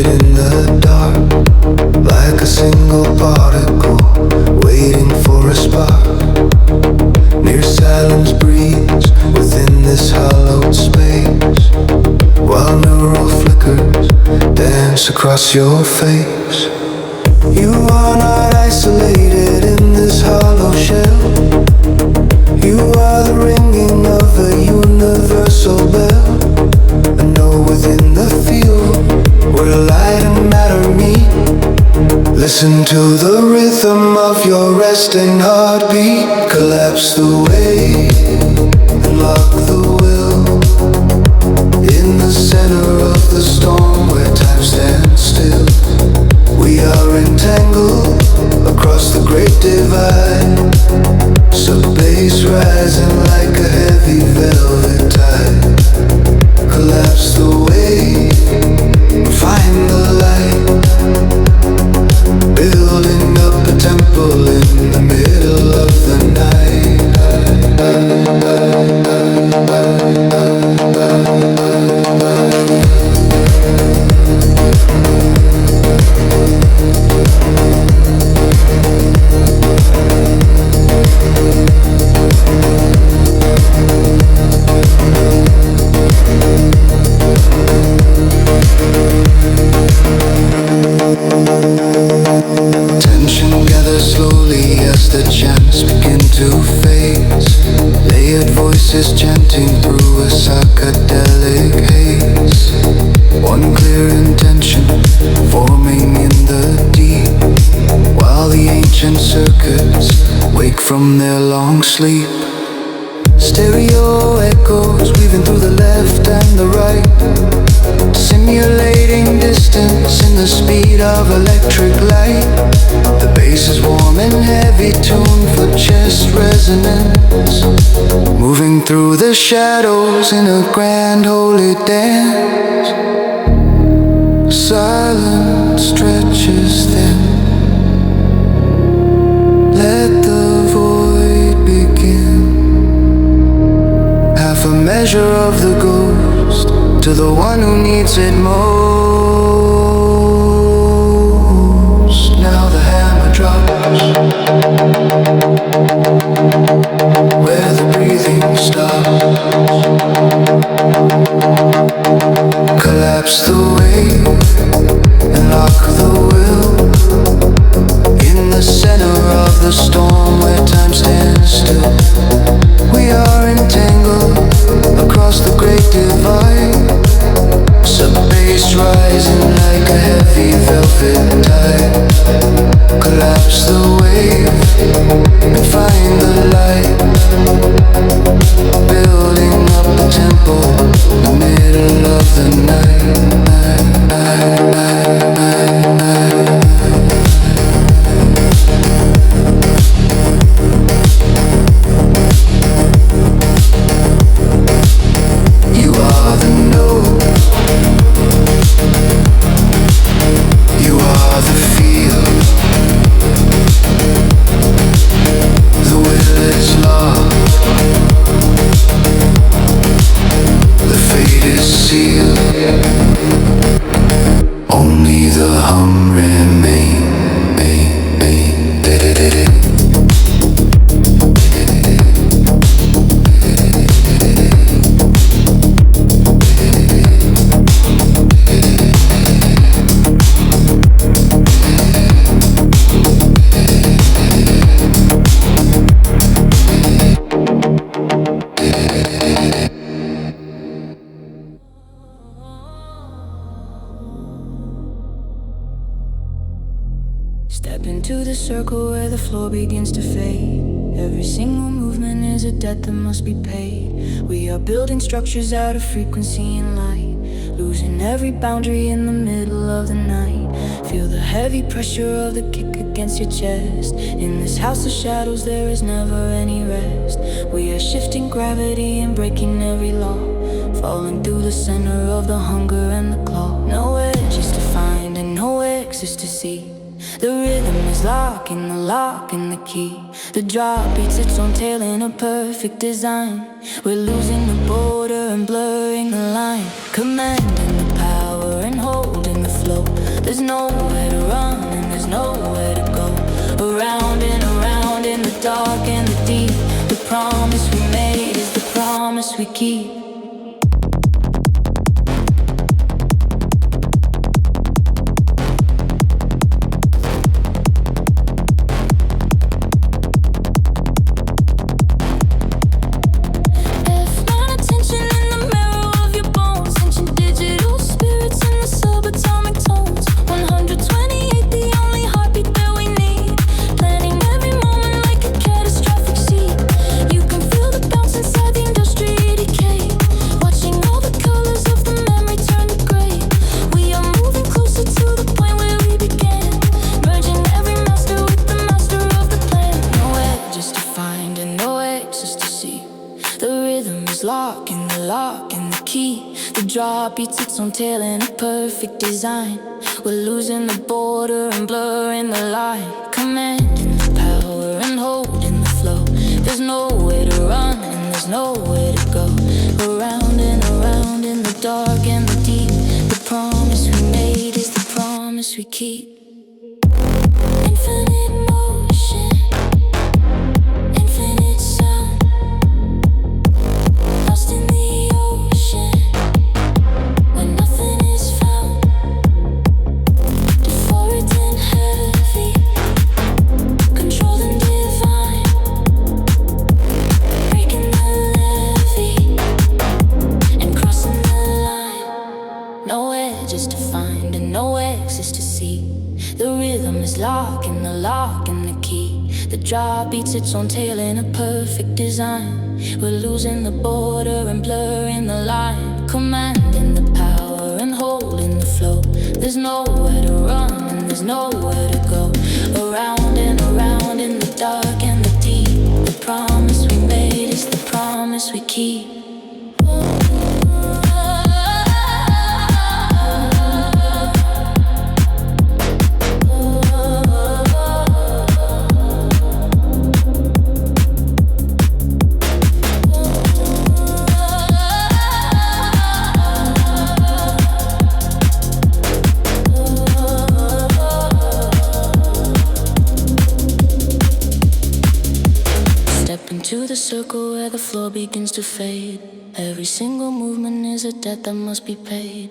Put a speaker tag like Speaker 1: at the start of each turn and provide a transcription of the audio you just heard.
Speaker 1: Isolated in the dark, like a single particle, waiting for a spark. Near silence breathes within this hollowed space, while neural flickers dance across your face. You are not isolated in this hollow shell. You are the ringing of a universal bell. I know within the field where light and matter meet. Listen to the rhythm of your resting heartbeat. Collapse the wave and lock the will. In the center of the storm where time stands still, we are entangled across the great divide. Sub-bass rising like a heavy velvet tide. Collapse the wave, find the light. Building up a temple in the middle of the night. Tension gathers slowly as the chants begin to phase. Layered voices chanting through a psychedelic haze. One clear intention forming in the deep, while the ancient circuits wake from their long sleep. Stereo echoes weaving through the left and the right, simulating distance in the speed of electric light. The bass is warm and heavy, tuned for chest resonance, moving through the shadows in a grand holy dance. Silence stretches thin. Let the void begin. Half a measure of the ghost to the one who needs it most. Now the hammer drops where the breathing stops. Collapse the wave and lock the will. In the center of the storm where time stands still, we are entangled across the great divide. Sub-bass rising like a heavy velvet tide. Collapse the wave and find the light. Building up a temple in the middle of the night. You are the node. You are the field. The will is lost. The fate is sealed. Only the hum remains.
Speaker 2: Step into the circle where the floor begins to fade. Every single movement is a debt that must be paid. We are building structures out of frequency and light, losing every boundary in the middle of the night. Feel the heavy pressure of the kick against your chest. In this house of shadows there is never any rest. We are shifting gravity and breaking every law, falling through the center of the hunger and the claw. No edges to find and no exits to see. The rhythm is locking the lock and the key. The drop beats its own tail in a perfect design. We're losing the border and blurring the line, commanding the power and holding the flow. There's nowhere to run and there's nowhere to go. Around and around in the dark and the deep. The promise we made is the promise we keep. Beats its own tail in a perfect design. We're losing the border and blurring the line. Commanding the power and holding the flow. There's nowhere to run and there's nowhere to go. Around and around in the dark and the deep. The promise we made is the promise we keep. Infinite motion, infinite sound, lost in the ocean. Nothing is found, devoid and heavy, controlled and divine, breaking the levee and crossing the line. No edges to find and no exits to see. The rhythm is lock and the key. The drop beats its own tail in a perfect design. We're losing the border and blurring the line. Commanding the power and holding the flow. There's nowhere to run and there's nowhere to go. Around and around in the dark and the deep. The promise we made is the promise we keep. To the circle where the floor begins to fade. Every single movement is a debt that must be paid.